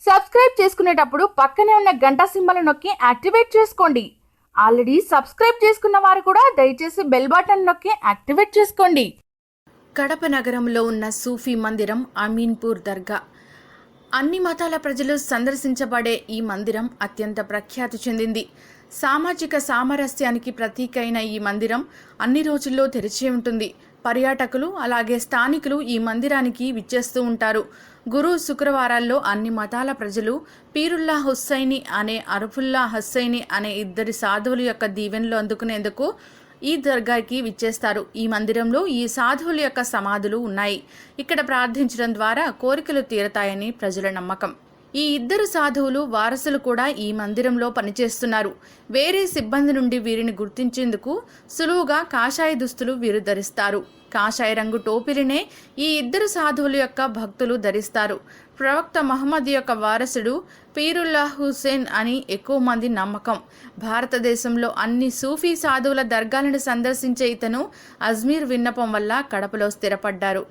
Subscribe చేసుకునేటప్పుడు పక్కనే ఉన్న గంట సింబల్ నొక్కి యాక్టివేట్ చేసుకోండి. ఆల్రెడీ సబ్స్క్రైబ్ చేసుకున్న వారు కూడా దయచేసి బెల్ బటన్ నొక్కి యాక్టివేట్ చేసుకోండి. కడప నగరంలో ఉన్న సూఫీ మందిరం అమీన్పూర్ దర్గా. అన్ని మతాల ప్రజలు సందర్శించబడే ఈ మందిరం అత్యంత ప్రఖ్యాతి చెందింది. సామాజిక సామరస్యానికి ప్రతీక అయిన ఈ మందిరం అన్ని రోజుల్లో తెరిచి ఉంటుంది. పర్యాటకులు అలాగే స్థానికులు ఈ మందిరానికి విచ్చేస్తూ ఉంటారు. గురు శుక్రవారాల్లో అన్ని మతాల ప్రజలు పీరుల్లా హుస్సైని అనే అరుఫుల్లా హుస్సైని అనే ఇద్దరి సాధువుల యొక్క దీవెనలు అందుకునేందుకు ఈ దర్గాకి విచ్చేస్తారు. ఈ మందిరంలో ఈ సాధువుల యొక్క సమాధులు ఉన్నాయి. ఇక్కడ ప్రార్థించడం ద్వారా కోరికలు తీరతాయని ప్రజల నమ్మకం. ఈ ఇద్దరు సాధువులు వారసులు కూడా ఈ మందిరంలో పనిచేస్తున్నారు. వేరే సిబ్బంది నుండి వీరిని గుర్తించేందుకు సులువుగా కాషాయ దుస్తులు వీరు ధరిస్తారు. కాషాయ రంగు టోపీలనే ఈ ఇద్దరు సాధువుల యొక్క భక్తులు ధరిస్తారు. ప్రవక్త మహమ్మద్ యొక్క వారసుడు పీరుల్లా హుస్సేన్ అని ఎక్కువ మంది నమ్మకం. భారతదేశంలో అన్ని సూఫీ సాధువుల దర్గాలను సందర్శించే ఇతను అజ్మీర్ విన్నపం వల్ల కడపలో స్థిరపడ్డారు.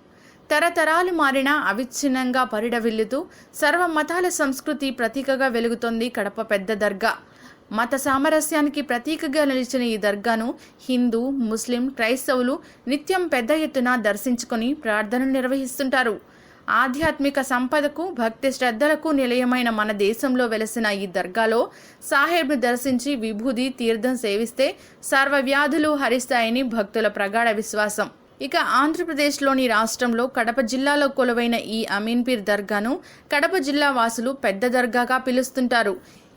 తరతరాలు మారినా అవిచ్ఛిన్నంగా పరిడవిల్లుతూ సర్వ మతాల సంస్కృతి ప్రతీకగా వెలుగుతోంది కడప పెద్ద దర్గా. మత సామరస్యానికి ప్రతీకగా నిలిచిన ఈ దర్గాను హిందూ, ముస్లిం, క్రైస్తవులు నిత్యం పెద్ద ఎత్తున దర్శించుకొని ప్రార్థనలు నిర్వహిస్తుంటారు. ఆధ్యాత్మిక సంపదకు, భక్తి శ్రద్ధలకు నిలయమైన మన దేశంలో వెలసిన ఈ దర్గాలో సాహెబ్ను దర్శించి విభూది తీర్థం సేవిస్తే సర్వవ్యాధులు హరిస్తాయని భక్తుల ప్రగాఢ విశ్వాసం. ఇక ఆంధ్రప్రదేశ్లోని రాష్ట్రంలో కడప జిల్లాలో కొలువైన ఈ అమీన్పీర్ దర్గాను కడప జిల్లా వాసులు పెద్ద దర్గాగా పిలుస్తుంటారు.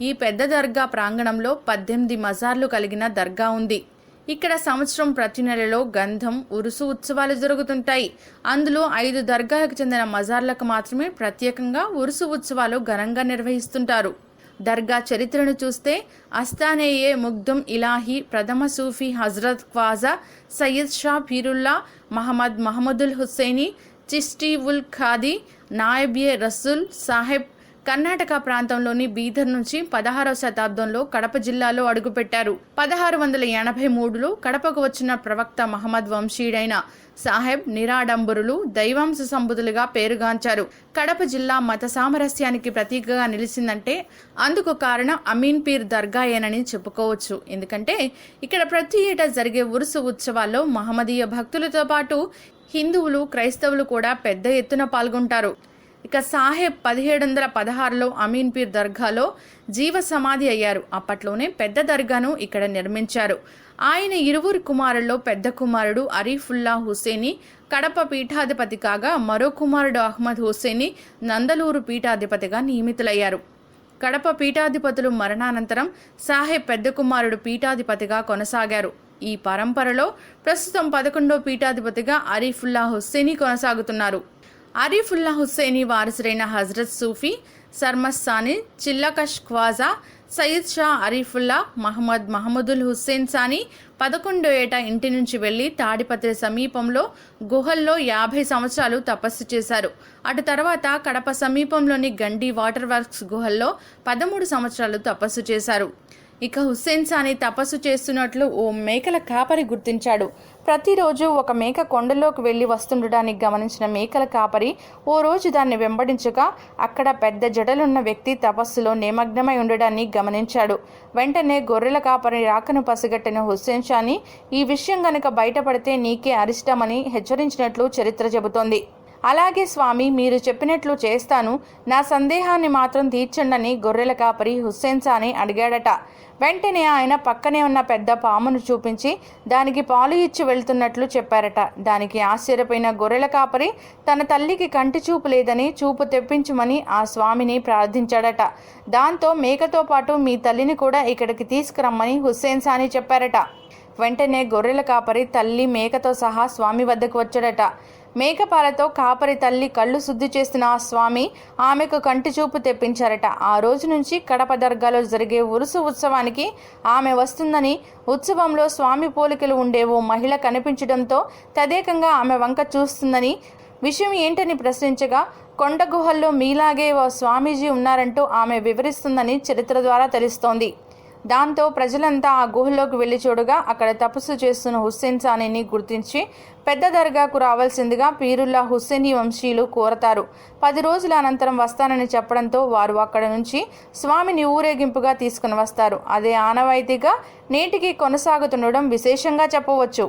ఈ పెద్ద దర్గా ప్రాంగణంలో 18 మజార్లు కలిగిన దర్గా ఉంది. ఇక్కడ సంవత్సరం ప్రతి నెలలో గంధం, ఉరుసు ఉత్సవాలు జరుగుతుంటాయి. అందులో 5 దర్గాలకు చెందిన మజార్లకు మాత్రమే ప్రత్యేకంగా ఉరుసు ఉత్సవాలు ఘనంగా నిర్వహిస్తుంటారు. దర్గా చరిత్రను చూస్తే అస్తానేయే ముగ్ధం ఇలాహీ ప్రథమ సూఫీ హజరత్ ఖ్వాజా సయ్యద్ షా పీరుల్లా మహమ్మదుల్ హుస్సేని చిష్టీ ఉల్ ఖాదీ నాయబ్-ఏ రసూల్ సాహెబ్ కర్ణాటక ప్రాంతంలోని బీదర్ నుంచి 16వ శతాబ్దంలో కడప జిల్లాలో అడుగుపెట్టారు. 1683లో కడపకు వచ్చిన ప్రవక్త మహమ్మద్ వంశీయుడైన సాహెబ్ నిరాడంబరులు, దైవాంశ సంబుధులుగా పేరుగాంచారు. కడప జిల్లా మత సామరస్యానికి ప్రతీకగా నిలిచిందంటే అందుకు కారణం అమీన్పీర్ దర్గాయేనని చెప్పుకోవచ్చు. ఎందుకంటే ఇక్కడ ప్రతి ఏటా జరిగే ఉరుసు ఉత్సవాల్లో మహమ్మదీయ భక్తులతో పాటు హిందువులు, క్రైస్తవులు కూడా పెద్ద ఎత్తున పాల్గొంటారు. ఇక సాహెబ్ 1716లో అమీన్పీర్ దర్గాలో జీవ సమాధి అయ్యారు. అప్పట్లోనే పెద్ద దర్గాను ఇక్కడ నిర్మించారు. ఆయన ఇరువురు కుమారుల్లో పెద్ద కుమారుడు అరీఫుల్లా హుస్సేని కడప పీఠాధిపతి కాగా మరో కుమారుడు అహ్మద్ హుస్సేని నందలూరు పీఠాధిపతిగా నియమితులయ్యారు. కడప పీఠాధిపతులు మరణానంతరం సాహెబ్ పెద్ద కుమారుడు పీఠాధిపతిగా కొనసాగారు. ఈ పరంపరలో ప్రస్తుతం 11వ పీఠాధిపతిగా అరీఫుల్లా హుస్సేని కొనసాగుతున్నారు. అరీఫుల్లా హుస్సేని వారసుడైన హజరత్ సూఫీ సర్మస్సాని చిల్లకష్ ఖ్వాజా సయ్యద్ షా అరీఫుల్లా మహమ్మదుల్ హుస్సేన్ సాని 11వ ఏట ఇంటి నుంచి వెళ్లి తాడిపత్రి సమీపంలో గుహల్లో 50 సంవత్సరాలు తపస్సు చేశారు. అటు తర్వాత కడప సమీపంలోని గండి వాటర్ వర్క్స్ గుహల్లో 13 సంవత్సరాలు తపస్సు చేశారు. ఇక హుస్సేన్ సాని తపస్సు చేస్తున్నట్లు ఓ మేకల కాపరి గుర్తించాడు. ప్రతిరోజు ఒక మేక కొండలోకి వెళ్లి వస్తుండటానికి గమనించిన మేకల కాపరి ఓ రోజు దాన్ని వెంబడించగా అక్కడ పెద్ద జడలున్న వ్యక్తి తపస్సులో నిమగ్నమై ఉండడాన్ని గమనించాడు. వెంటనే గొర్రెల కాపరి రాకను పసిగట్టిన హుస్సేన్ షాని ఈ విషయం గనక బయటపడితే నీకే అరిష్టమని హెచ్చరించినట్లు చరిత్ర చెబుతోంది. అలాగే స్వామి, మీరు చెప్పినట్లు చేస్తాను, నా సందేహాన్ని మాత్రం తీర్చండని గొర్రెల కాపరి హుస్సేన్ సాని అడిగాడట. వెంటనే ఆయన పక్కనే ఉన్న పెద్ద పామును చూపించి దానికి పాలు ఇచ్చి వెళ్తున్నట్లు చెప్పారట. దానికి ఆశ్చర్యపోయిన గొర్రెల కాపరి తన తల్లికి కంటి చూపు లేదని చూపు తెప్పించమని ఆ స్వామిని ప్రార్థించాడట. దాంతో మేకతో పాటు మీ తల్లిని కూడా ఇక్కడికి తీసుకురమ్మని హుస్సేన్ సాని చెప్పారట. వెంటనే గొర్రెల కాపరి తల్లి మేకతో సహా స్వామి వద్దకు వచ్చాడట. మేకపాలతో కాపరి తల్లి కళ్ళు శుద్ధి చేస్తున్న ఆ స్వామి ఆమెకు కంటి చూపు తెప్పించారట. ఆ రోజు నుంచి కడప దర్గాలో జరిగే ఉరుసు ఉత్సవానికి ఆమె వస్తుందని, ఉత్సవంలో స్వామి పోలికలు ఉండే ఓ మహిళ కనిపించడంతో తదేకంగా ఆమె వంక చూస్తుందని, విషయం ఏంటని ప్రశ్నించగా కొండ గుహల్లో మీలాగే ఓ స్వామీజీ ఉన్నారంటూ ఆమె వివరిస్తుందని చరిత్ర ద్వారా తెలుస్తోంది. దాంతో ప్రజలంతా ఆ గుహలోకి వెళ్లి చూడగా అక్కడ తపస్సు చేస్తున్న హుస్సేన్ సానీని గుర్తించి పెద్ద దర్గాకు రావాల్సిందిగా పీరుల్లా హుస్సేనీ వంశీయులు కోరతారు. 10 రోజుల అనంతరం వస్తానని చెప్పడంతో వారు అక్కడ నుంచి స్వామిని ఊరేగింపుగా తీసుకుని వస్తారు. అదే ఆనవాయితీగా నేటికి కొనసాగుతుండడం విశేషంగా చెప్పవచ్చు.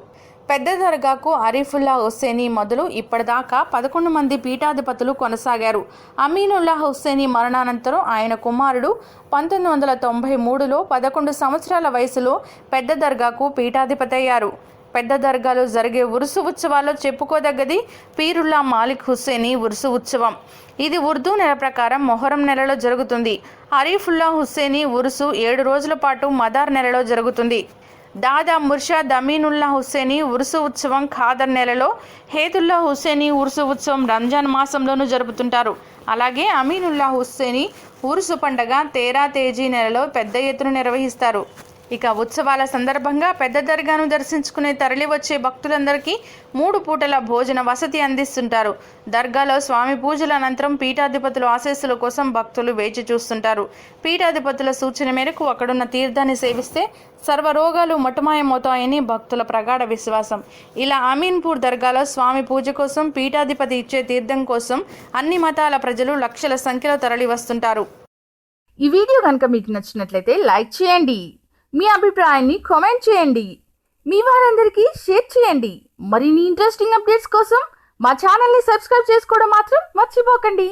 పెద్ద దర్గాకు అరీఫుల్లా హుస్సేనీ మొదలు ఇప్పటిదాకా 11 మంది పీఠాధిపతులు కొనసాగారు. అమీనుల్లా హుస్సేనీ మరణానంతరం ఆయన కుమారుడు 1993లో 11 సంవత్సరాల వయసులో పెద్ద దర్గాకు పీఠాధిపతి అయ్యారు. పెద్ద దర్గాలో జరిగే ఉరుసు ఉత్సవాల్లో చెప్పుకోదగ్గది పీరుల్లా మాలిక్ హుస్సేనీ ఉరుసు ఉత్సవం. ఇది ఉర్దూ నెల ప్రకారం మొహరం నెలలో జరుగుతుంది. అరీఫుల్లా హుస్సేనీ ఉరుసు 7 రోజుల పాటు మదార్ నెలలో జరుగుతుంది. దాదా ముర్షాద్ అమీనుల్లా హుస్సేనీ ఉరుసు ఉత్సవం ఖాదర్ నెలలో, హేతుల్లా హుస్సేనీ ఉరుసు ఉత్సవం రంజాన్ మాసంలోనూ జరుపుతుంటారు. అలాగే అమీనుల్లా హుస్సేనీ ఉరుసు పండగ తేరా తేజీ నెలలో పెద్ద ఎత్తున నిర్వహిస్తారు. ఇక ఉత్సవాల సందర్భంగా పెద్ద దర్గాను దర్శించుకునే తరలి వచ్చే భక్తులందరికీ 3 పూటల భోజన వసతి అందిస్తుంటారు. దర్గాలో స్వామి పూజల అనంతరం పీఠాధిపతుల ఆశీస్సుల కోసం భక్తులు వేచి చూస్తుంటారు. పీఠాధిపతుల సూచన మేరకు అక్కడున్న తీర్థాన్ని సేవిస్తే సర్వరోగాలు మటుమాయమవుతాయని భక్తుల ప్రగాఢ విశ్వాసం. ఇలా అమీన్పూర్ దర్గాలో స్వామి పూజ కోసం పీఠాధిపతి ఇచ్చే తీర్థం కోసం అన్ని మతాల ప్రజలు లక్షల సంఖ్యలో తరలి వస్తుంటారు. ఈ వీడియో కనుక మీకు నచ్చినట్లయితే లైక్ చేయండి, మీ అభిప్రాయాన్ని కామెంట్ చేయండి, మీ వారందరికీ షేర్ చేయండి. మరిన్ని ఇంట్రెస్టింగ్ అప్డేట్స్ కోసం మా ఛానల్ని సబ్స్క్రైబ్ చేసుకోవడం మాత్రం మర్చిపోకండి.